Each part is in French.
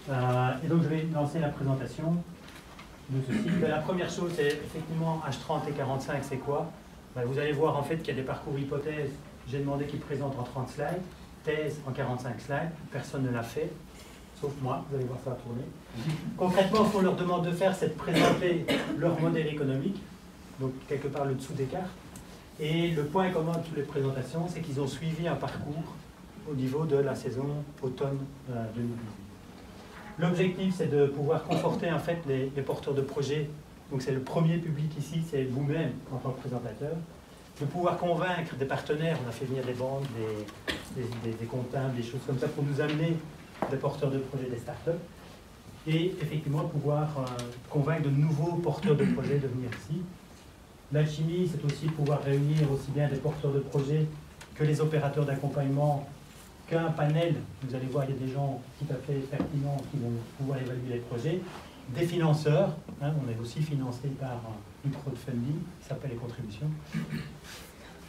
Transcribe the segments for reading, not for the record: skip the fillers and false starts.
Et donc je vais lancer la présentation de ceci. La première chose, c'est effectivement H30 et 45, c'est quoi? Vous allez voir en fait qu'il y a des parcours hypothèses. J'ai demandé qu'ils présentent en 30 slides, thèse en 45 slides, personne ne l'a fait, sauf moi, vous allez voir ça tourner. Concrètement, ce qu'on leur demande de faire, c'est de présenter leur modèle économique, donc quelque part le dessous des cartes. Et le point commun de toutes les présentations, c'est qu'ils ont suivi un parcours au niveau de la saison automne 2018. L'objectif, c'est de pouvoir conforter en fait les porteurs de projets. Donc c'est le premier public ici, c'est vous-même en tant que présentateur. De pouvoir convaincre des partenaires, on a fait venir des banques, des comptables, des choses comme ça pour nous amener des porteurs de projets, des startups. Et effectivement pouvoir convaincre de nouveaux porteurs de projets de venir ici. L'alchimie, c'est aussi pouvoir réunir aussi bien des porteurs de projets que les opérateurs d'accompagnement, qu'un panel. Vous allez voir, il y a des gens tout à fait pertinents qui vont pouvoir évaluer les projets. Des financeurs, hein, on est aussi financé par du crowdfunding, qui s'appelle les contributions.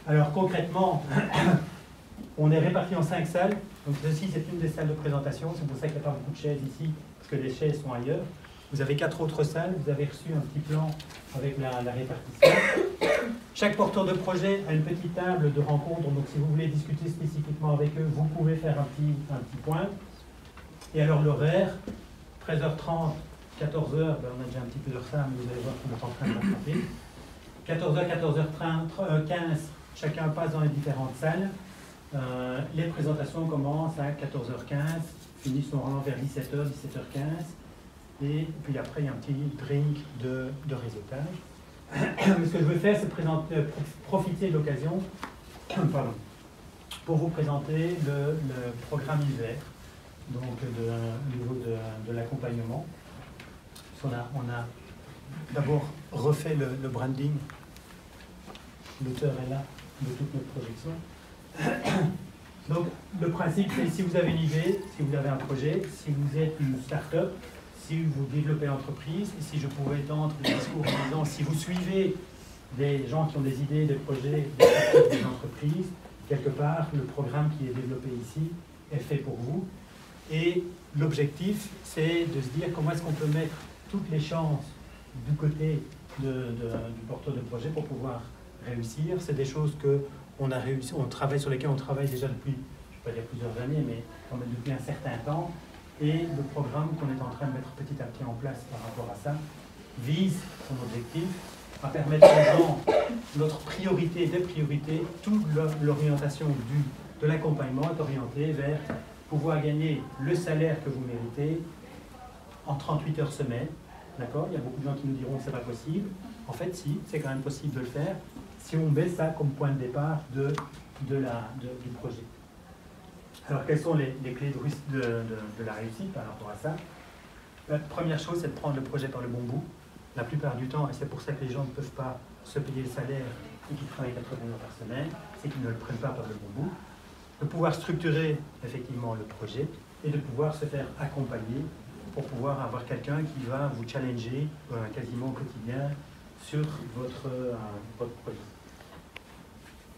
Alors concrètement, on est répartis en 5 salles. Donc ceci, c'est une des salles de présentation. C'est pour ça qu'il n'y a pas beaucoup de chaises ici, parce que les chaises sont ailleurs. Vous avez 4 autres salles. Vous avez reçu un petit plan avec la répartition. Chaque porteur de projet a une petite table de rencontre. Donc si vous voulez discuter spécifiquement avec eux, vous pouvez faire un petit point. Et alors l'horaire, 13h30, 14h, on a déjà un petit peu de retard, mais vous allez voir qu'on est en train de rattraper. 14h, 14h15, chacun passe dans les différentes salles. Les présentations commencent à 14h15, finissent normalement vers 17h, 17h15. Et puis après, il y a un petit drink de réseautage. Ce que je veux faire, c'est profiter de l'occasion pour vous présenter le programme hiver, donc au niveau de l'accompagnement. On a d'abord refait le branding. L'auteur est là de toute notre projection. Donc le principe, c'est si vous avez une idée, si vous avez un projet, si vous êtes une start-up, si vous développez l'entreprise, et si je pouvais étendre le discours en disant si vous suivez des gens qui ont des idées, des projets, des start-up, des entreprises, quelque part, le programme qui est développé ici est fait pour vous. Et l'objectif, c'est de se dire comment est-ce qu'on peut mettre toutes les chances du côté du porteur de projet pour pouvoir réussir. C'est des choses qu'on a réussi, sur lesquelles on travaille déjà depuis, je ne vais pas dire plusieurs années, mais quand même depuis un certain temps. Et le programme qu'on est en train de mettre petit à petit en place par rapport à ça vise son objectif à permettre aux gens, notre priorité des priorités, toute l'orientation de l'accompagnement est orientée vers pouvoir gagner le salaire que vous méritez en 38 heures semaine. D'accord? Il y a beaucoup de gens qui nous diront que ce n'est pas possible. En fait, si, c'est quand même possible de le faire si on met ça comme point de départ du projet. Alors, quelles sont les clés de la réussite par rapport à ça? La première chose, c'est de prendre le projet par le bon bout. La plupart du temps, et c'est pour ça que les gens ne peuvent pas se payer le salaire et qu'ils travaillent 80 heures par semaine, c'est qu'ils ne le prennent pas par le bon bout. De pouvoir structurer effectivement le projet et de pouvoir se faire accompagner pour pouvoir avoir quelqu'un qui va vous challenger quasiment au quotidien sur votre projet.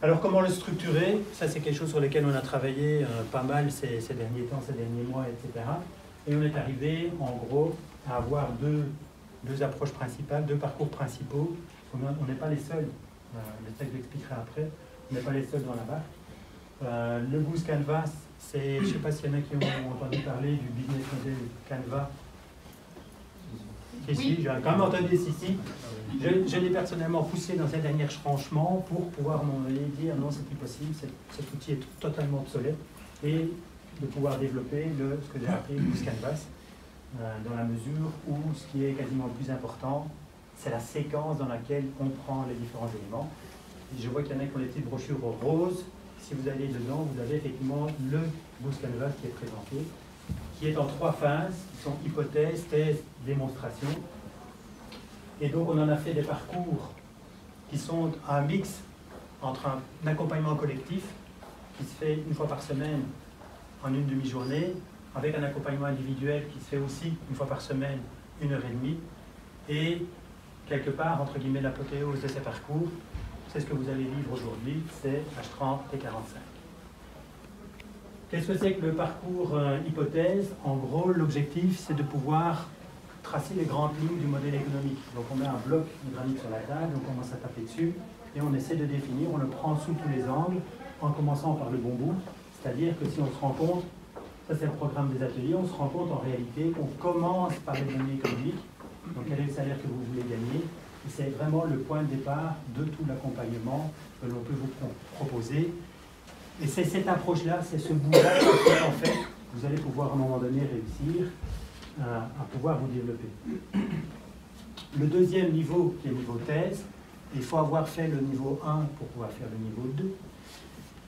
Alors comment le structurer? Ça c'est quelque chose sur lequel on a travaillé pas mal ces derniers temps, ces derniers mois, etc. Et on est arrivé en gros à avoir deux approches principales, deux parcours principaux. On n'est pas les seuls, le texte l'expliquera après, on n'est pas les seuls dans la barque. Le Goose Canvas, c'est, je ne sais pas s'il y en a qui ont entendu parler du business model Canva. Ici, j'ai quand même entendu ici. Je l'ai personnellement poussé dans ces derniers retranchements pour pouvoir dire non, c'est plus possible, cet outil est totalement obsolète, et de pouvoir développer ce que j'ai appelé Goose Canvas, dans la mesure où ce qui est quasiment le plus important, c'est la séquence dans laquelle on prend les différents éléments. Et je vois qu'il y en a qui ont les petites brochures roses. Si vous allez dedans, vous avez effectivement le Goose Canvas qui est présenté, qui est en 3 phases, qui sont hypothèse, thèse, démonstration. Et donc on en a fait des parcours qui sont un mix entre un accompagnement collectif qui se fait une fois par semaine en une demi-journée, avec un accompagnement individuel qui se fait aussi une fois par semaine, 1h30, et quelque part, entre guillemets, l'apothéose de ces parcours, c'est ce que vous allez vivre aujourd'hui, c'est H30 et 45. Qu'est-ce que c'est que le parcours hypothèse? En gros, l'objectif, c'est de pouvoir tracer les grandes lignes du modèle économique. Donc on met un bloc de granit sur la table, on commence à taper dessus, et on essaie de définir, on le prend sous tous les angles, en commençant par le bon bout. C'est-à-dire que si on se rend compte, ça c'est le programme des ateliers, on se rend compte en réalité qu'on commence par les données économiques, donc quel est le salaire que vous voulez gagner, et c'est vraiment le point de départ de tout l'accompagnement que l'on peut vous proposer. Et c'est cette approche-là, c'est ce bout-là que en fait, vous allez pouvoir à un moment donné réussir à pouvoir vous développer. Le deuxième niveau, qui est le niveau thèse, il faut avoir fait le niveau 1 pour pouvoir faire le niveau 2.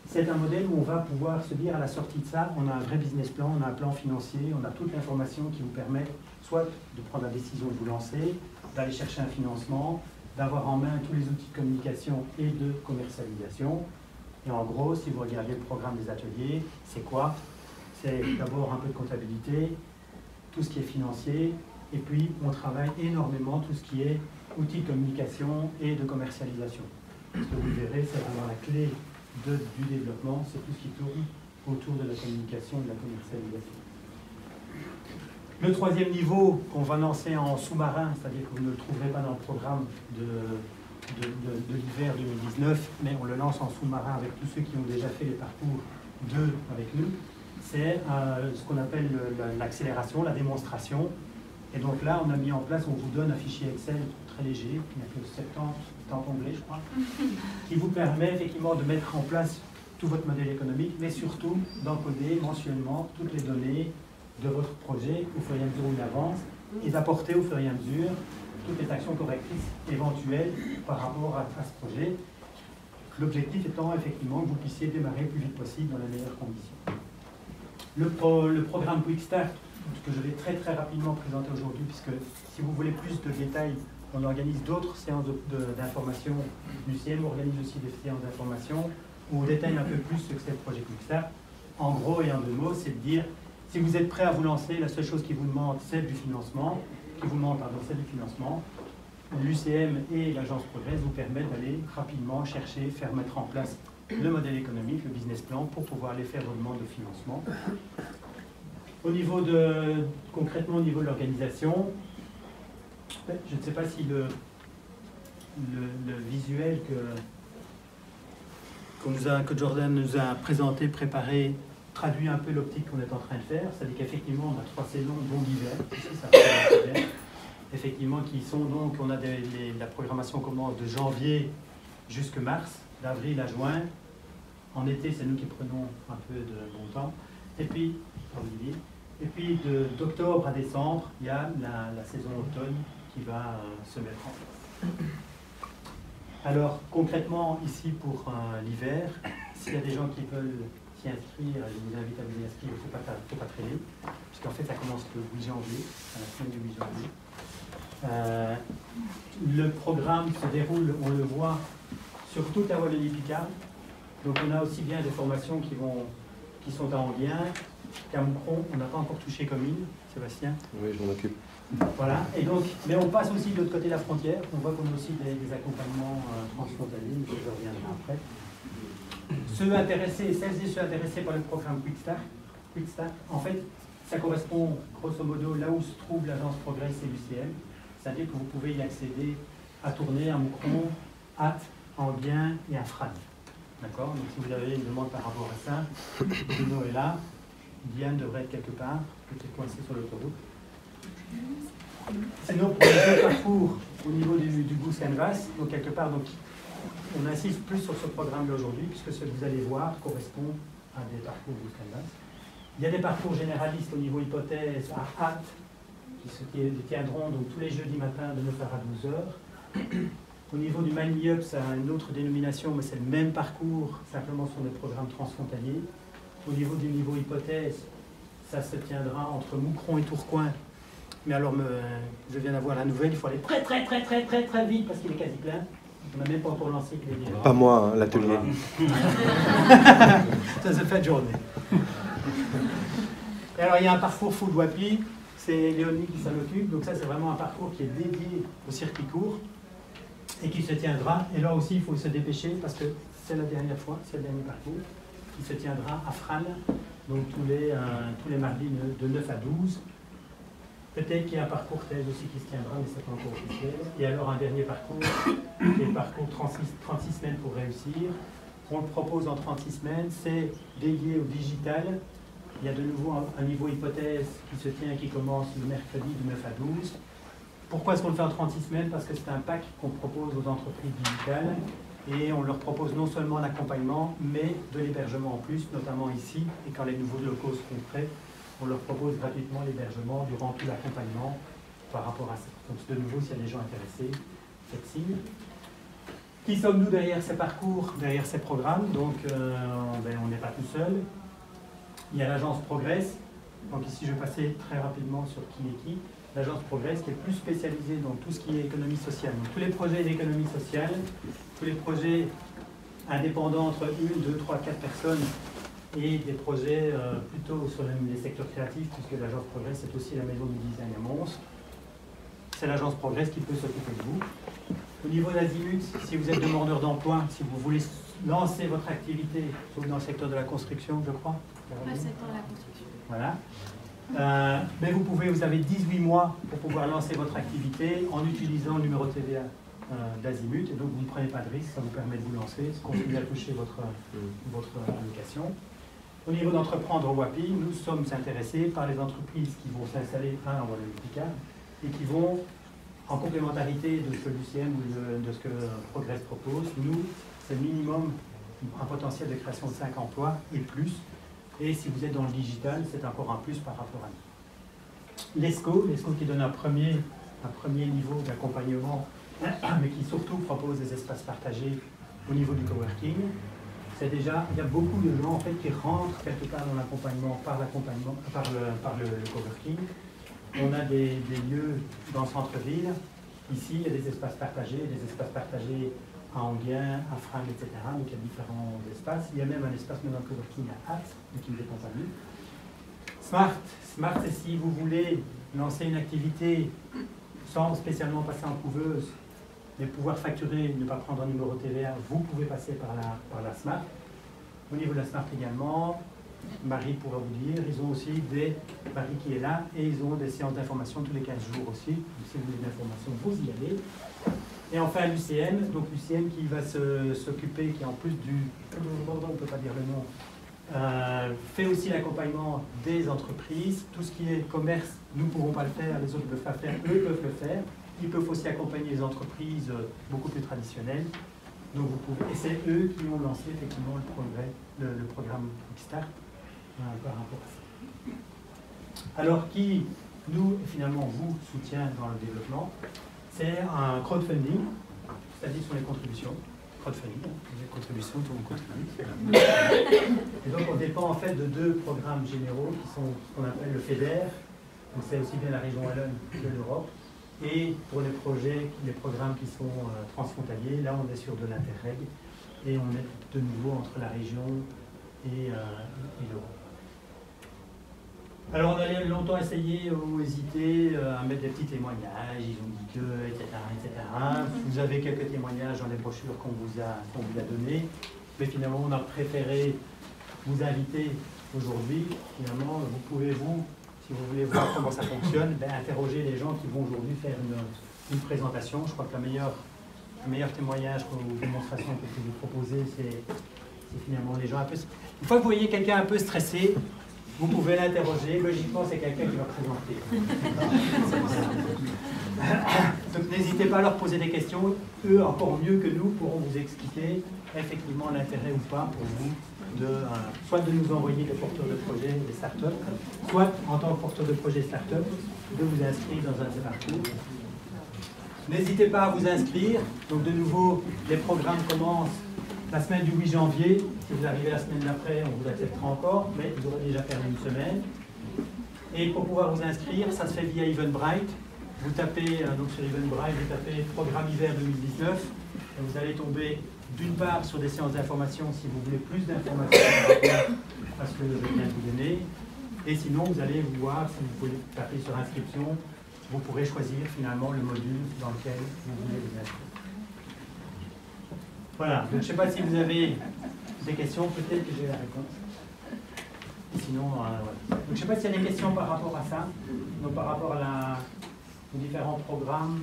C'est un modèle où on va pouvoir se dire à la sortie de ça, on a un vrai business plan, on a un plan financier, on a toute l'information qui vous permet soit de prendre la décision de vous lancer, d'aller chercher un financement, d'avoir en main tous les outils de communication et de commercialisation. Et en gros, si vous regardez le programme des ateliers, c'est quoi? C'est d'abord un peu de comptabilité, tout ce qui est financier, et puis on travaille énormément tout ce qui est outils de communication et de commercialisation. Ce que vous verrez, c'est vraiment la clé du développement, c'est tout ce qui tourne autour de la communication et de la commercialisation. Le troisième niveau qu'on va lancer en sous-marin, c'est-à-dire que vous ne le trouverez pas dans le programme de l'hiver 2019, mais on le lance en sous-marin avec tous ceux qui ont déjà fait les parcours 2 avec nous, c'est ce qu'on appelle l'accélération, la démonstration. Et donc là, on a mis en place, on vous donne un fichier Excel très léger, il n'y a que 70 onglets, je crois, qui vous permet effectivement de mettre en place tout votre modèle économique, mais surtout d'encoder mensuellement toutes les données de votre projet au fur et à mesure où il avance, et d'apporter au fur et à mesure toutes les actions correctrices éventuelles par rapport à ce projet. L'objectif étant effectivement que vous puissiez démarrer le plus vite possible dans les meilleures conditions. Le programme Quick Start, que je vais très rapidement présenter aujourd'hui, puisque si vous voulez plus de détails, on organise d'autres séances d'information. L'UCM organise aussi des séances d'information où on détaille un peu plus ce que c'est le projet Quick Start. En gros et en deux mots, c'est de dire, si vous êtes prêt à vous lancer, la seule chose qui vous demande, c'est du financement, c'est du financement. L'UCM et l'agence Progress vous permettent d'aller rapidement chercher, faire mettre en place le modèle économique, le business plan, pour pouvoir aller faire vos demandes de financement. Concrètement au niveau de l'organisation, je ne sais pas si le visuel que Jordan nous a présenté, préparé, traduit un peu l'optique qu'on est en train de faire. C'est-à-dire qu'effectivement, on a 3 saisons, dont l'hiver. Ici, ça fait l'hiver. Effectivement, qui sont donc, on a la programmation commence de janvier jusqu'à mars, d'avril à juin. En été, c'est nous qui prenons un peu de bon temps. Et puis, d'octobre à décembre, il y a la saison automne qui va se mettre en place. Alors, concrètement, ici pour l'hiver, s'il y a des gens qui veulent s'y inscrire, je vous invite à vous y inscrire, il ne faut pas traîner, puisqu'en fait, ça commence le 8 janvier, à la semaine du 8 janvier. Le programme se déroule, on le voit, sur toute la Wallonie-Picarde. Donc on a aussi bien des formations qui sont à Enghien, qu'à Moucron. On n'a pas encore touché Comines, Sébastien. Oui, je m'en occupe. Voilà, et donc, mais on passe aussi de l'autre côté de la frontière. On voit qu'on a aussi des accompagnements transfrontaliers, mais je reviendrai après. Celles et ceux intéressés par le programme Quick Start, en fait, ça correspond grosso modo là où se trouve l'agence Progress et l'UCM. C'est-à-dire que vous pouvez y accéder à Tournai, à Moucron, Ath, Enghien et à Frasnes. D'accord? Donc si vous avez une demande par rapport à ça, Bruno est là, Diane devrait être quelque part, peut-être coincée sur l'autoroute. Sinon, pour les deux parcours au niveau du Goose Canvas, donc quelque part, donc, on insiste plus sur ce programme-là aujourd'hui, puisque ce que vous allez voir correspond à des parcours Goose Canvas. Il y a des parcours généralistes au niveau hypothèse à Ath, qui tiendront donc tous les jeudis matins de 9h à 12h. Au niveau du Mind Up, ça a une autre dénomination, mais c'est le même parcours, simplement sur des programmes transfrontaliers. Au niveau du niveau hypothèse, ça se tiendra entre Moucron et Tourcoing. Mais alors, je viens d'avoir la nouvelle, il faut aller très vite parce qu'il est quasi plein. On n'a même pas encore lancé que les... Pas moi, hein, l'atelier. Ça se fait de journée. Et alors, il y a un parcours full WAPI, c'est Léonie qui s'en occupe. Donc ça, c'est vraiment un parcours qui est dédié au circuit court et qui se tiendra. Et là aussi, il faut se dépêcher parce que c'est la dernière fois, c'est le dernier parcours, qui se tiendra à Frasnes donc tous les mardis de 9 à 12. Peut-être qu'il y a un parcours thèse aussi qui se tiendra, mais c'est pas encore officiel. Et alors un dernier parcours, qui est le parcours 36 semaines pour réussir. On le propose en 36 semaines, c'est dédié au digital. Il y a de nouveau un niveau hypothèse qui se tient, qui commence le mercredi de 9 à 12. Pourquoi est-ce qu'on le fait en 36 semaines? Parce que c'est un pack qu'on propose aux entreprises digitales et on leur propose non seulement l'accompagnement, mais de l'hébergement en plus, notamment ici. Et quand les nouveaux locaux seront prêts, on leur propose gratuitement l'hébergement durant tout l'accompagnement par rapport à ça. Donc de nouveau, s'il y a des gens intéressés, faites signe. Qui sommes-nous derrière ces parcours, derrière ces programmes? Donc on n'est pas tout seul. Il y a l'agence Progress. Donc ici, je vais passer très rapidement sur qui est qui. L'agence Progress qui est plus spécialisée dans tout ce qui est économie sociale. Donc tous les projets d'économie sociale, tous les projets indépendants entre 1, 2, 3, 4 personnes et des projets plutôt sur les secteurs créatifs, puisque l'agence Progress c'est aussi la maison du design à Mons. C'est l'agence Progress qui peut s'occuper de vous. Au niveau d'Azimut, si vous êtes demandeur d'emploi, si vous voulez lancer votre activité, sauf dans le secteur de la construction, je crois. Pas le secteur de la construction. Voilà. Mais vous avez 18 mois pour pouvoir lancer votre activité en utilisant le numéro TVA d'Azimut. Et donc vous ne prenez pas de risque, ça vous permet de vous lancer, continuer à toucher votre allocation. Au niveau d'entreprendre au WAPI, nous sommes intéressés par les entreprises qui vont s'installer en Wallonie-Picard et qui vont, en complémentarité de ce que l'UCM ou de ce que Progress propose, nous, c'est minimum un potentiel de création de 5 emplois et plus. Et si vous êtes dans le digital, c'est encore un plus par rapport à nous. L'ESCO qui donne un premier niveau d'accompagnement, mais qui surtout propose des espaces partagés au niveau du coworking. C'est déjà, il y a beaucoup de gens en fait qui rentrent quelque part dans l'accompagnement par le coworking. On a des lieux dans le centre-ville. Ici, il y a des espaces partagés à Enghien, à Frasnes, etc. Donc il y a différents espaces. Il y a même un espace maintenant de coworking à Hatt, mais qui ne dépend pas de nous. Smart, c'est si vous voulez lancer une activité sans spécialement passer en couveuse, mais pouvoir facturer, ne pas prendre un numéro TVA, vous pouvez passer par la Smart. Au niveau de la Smart également, Marie pourra vous dire, ils ont aussi Marie qui est là, et ils ont des séances d'information tous les 15 jours aussi. Donc, si vous voulez de l'information, vous y allez. Et enfin l'UCM, donc l'UCM qui va s'occuper, qui en plus on ne peut pas dire le nom, fait aussi l'accompagnement des entreprises. Tout ce qui est commerce, nous ne pourrons pas le faire, les autres ne peuvent pas faire, eux peuvent le faire. Ils peuvent aussi accompagner les entreprises beaucoup plus traditionnelles. Donc vous pouvez, et c'est eux qui ont lancé effectivement le programme Kickstart par rapport à ça. Alors qui, nous, finalement, vous soutient dans le développement? C'est un crowdfunding, c'est-à-dire sur les contributions. Crowdfunding, les contributions, tout le monde contribue. Et donc on dépend en fait de 2 programmes généraux qui sont ce qu'on appelle le FEDER, donc c'est aussi bien la région Wallonne que l'Europe. Et pour les programmes qui sont transfrontaliers, là on est sur de l'Interreg et on est de nouveau entre la région et l'Europe. Alors on a longtemps essayé ou hésité à mettre des petits témoignages, ils ont dit que, etc., etc. Vous avez quelques témoignages dans les brochures qu'on vous a données, mais finalement on a préféré vous inviter aujourd'hui. Finalement, vous pouvez si vous voulez voir comment ça fonctionne, interroger les gens qui vont aujourd'hui faire une présentation. Je crois que le meilleur témoignage ou démonstration que je peux vous proposer, c'est finalement les gens un peu... Une fois que vous voyez quelqu'un un peu stressé, vous pouvez l'interroger. Logiquement, c'est quelqu'un qui va présenter. Donc n'hésitez pas à leur poser des questions. Eux, encore mieux que nous, pourront vous expliquer effectivement l'intérêt ou pas pour vous soit de nous envoyer des porteurs de projets, des startups, soit en tant que porteur de projet startup, de vous inscrire dans un de ces parcours. N'hésitez pas à vous inscrire. Donc de nouveau, les programmes commencent la semaine du 8 janvier. Si vous arrivez la semaine d'après, on vous acceptera encore, mais vous aurez déjà perdu une semaine. Et pour pouvoir vous inscrire, ça se fait via Eventbrite. Vous tapez, donc sur Eventbrite, vous tapez Programme Hiver 2019, et vous allez tomber d'une part sur des séances d'information si vous voulez plus d'informations par rapport à ce que je viens de vous donner. Et sinon, vous allez voir, si vous voulez taper sur inscription, vous pourrez choisir finalement le module dans lequel vous voulez vous inscrire. Voilà, donc je ne sais pas si vous avez des questions, peut-être que j'ai la réponse. Sinon, ouais. Donc, je ne sais pas s'il y a des questions par rapport à ça, donc par rapport à aux différents programmes.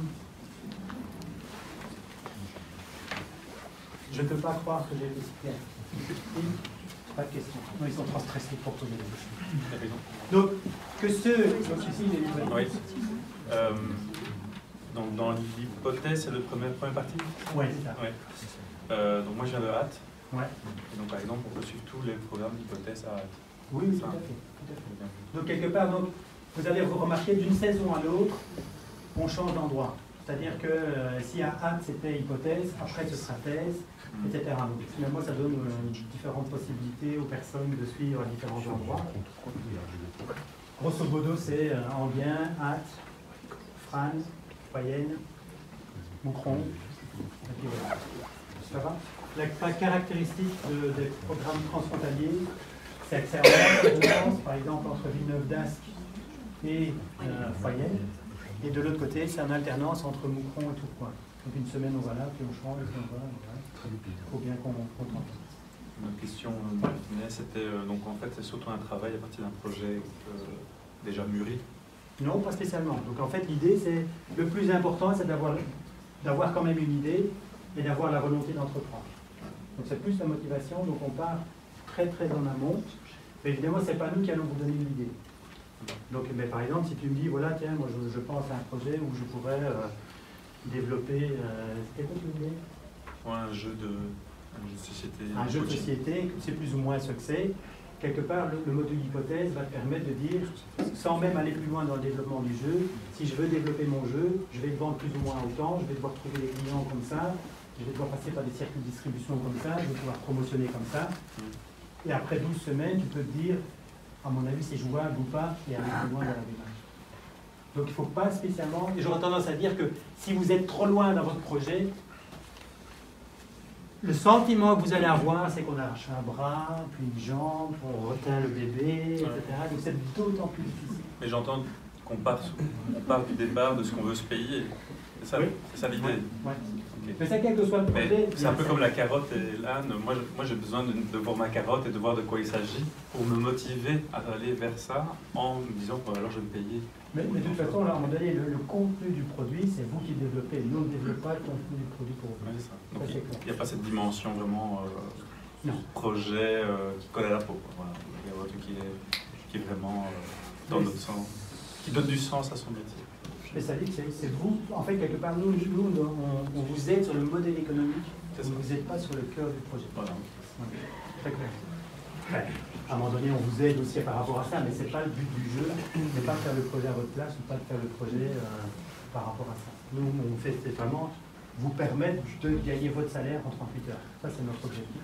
Je ne peux pas croire que j'ai été si clair. Pas de questions. Non, ils sont trop stressés pour poser des questions. Donc, que ceux... Donc ici, il est... Oui. Donc dans l'hypothèse, c'est le premier partie. Oui, c'est ça. Ouais. Donc moi je viens de Hâte. Ouais. Et donc par exemple, on peut suivre tous les programmes d'hypothèse à Hâte. Oui, oui, tout à fait. Tout à fait. Donc quelque part, donc, vous avez remarqué d'une saison à l'autre, on change d'endroit. C'est-à-dire que si à Hâte c'était hypothèse, après ce sera thèse, etc. Donc finalement, ça donne différentes possibilités aux personnes de suivre à différents endroits. Grosso modo, c'est Enghien, Hâte, Frasnes, Fayenne, Moucron. Et puis voilà. Ça va? La caractéristique des programmes transfrontaliers, c'est que c'est en alternance, par exemple, entre Villeneuve d'Ascq et Fayenne. Et de l'autre côté, c'est en alternance entre Moucron et Tourcoing. Donc une semaine on va là, puis on change, et puis on va là. Voilà. Il faut bien qu'on tente. Une question c'était donc en fait c'est surtout un travail à partir d'un projet déjà mûri. Non, pas spécialement. Donc en fait l'idée c'est, le plus important c'est d'avoir quand même une idée et d'avoir la volonté d'entreprendre. Donc c'est plus la motivation, donc on part très très en amont. Mais évidemment c'est pas nous qui allons vous donner l'idée. Donc mais par exemple si tu me dis voilà tiens moi je pense à un projet où je pourrais développer, c'était quoi tu voulais? Un jeu de société. Un jeu de société, c'est plus ou moins ce que c'est. Quelque part, le module hypothèse va te permettre de dire, sans même aller plus loin dans le développement du jeu, si je veux développer mon jeu, je vais le vendre plus ou moins autant, je vais devoir trouver des clients comme ça, je vais devoir passer par des circuits de distribution comme ça, je vais pouvoir promotionner comme ça. Et après 12 semaines, tu peux te dire, à mon avis, c'est jouable ou pas, et aller plus loin dans la démarche. Donc il ne faut pas spécialement, et j'aurais tendance à dire que si vous êtes trop loin dans votre projet, le sentiment que vous allez avoir, c'est qu'on arrache un bras, puis une jambe, on retient le bébé, etc. Donc c'est d'autant plus difficile. Mais j'entends qu'on part du départ de ce qu'on veut se payer. C'est ça, oui. C'est ça l'idée. Ouais. Okay. Mais ça, quel que soit le projet. C'est un peu comme la carotte et l'âne. Moi j'ai besoin de voir ma carotte et de voir de quoi il s'agit pour me motiver à aller vers ça en me disant bon, alors je vais me payer. Mais de toute façon, là, à un moment donné, le contenu du produit, c'est vous qui développez. Nous, on ne développe pas le contenu du produit pour vous. Ouais, ça. Donc ça, il n'y a pas cette dimension vraiment projet qui colle à la peau. Voilà. Il y a un truc qui est vraiment dans notre sens, qui donne du sens à son métier. Mais ça dit que c'est vous, en fait, quelque part, nous on vous aide sur le modèle économique, on ne vous aide pas sur le cœur du projet. Voilà. Ouais. Très clair. Ouais. À un moment donné, on vous aide aussi par rapport à ça, mais ce n'est pas le but du jeu, n'est pas de faire le projet à votre place ou pas de faire le projet par rapport à ça. Nous, on fait vraiment vous permettre de gagner votre salaire en 38 heures. Ça, c'est notre objectif.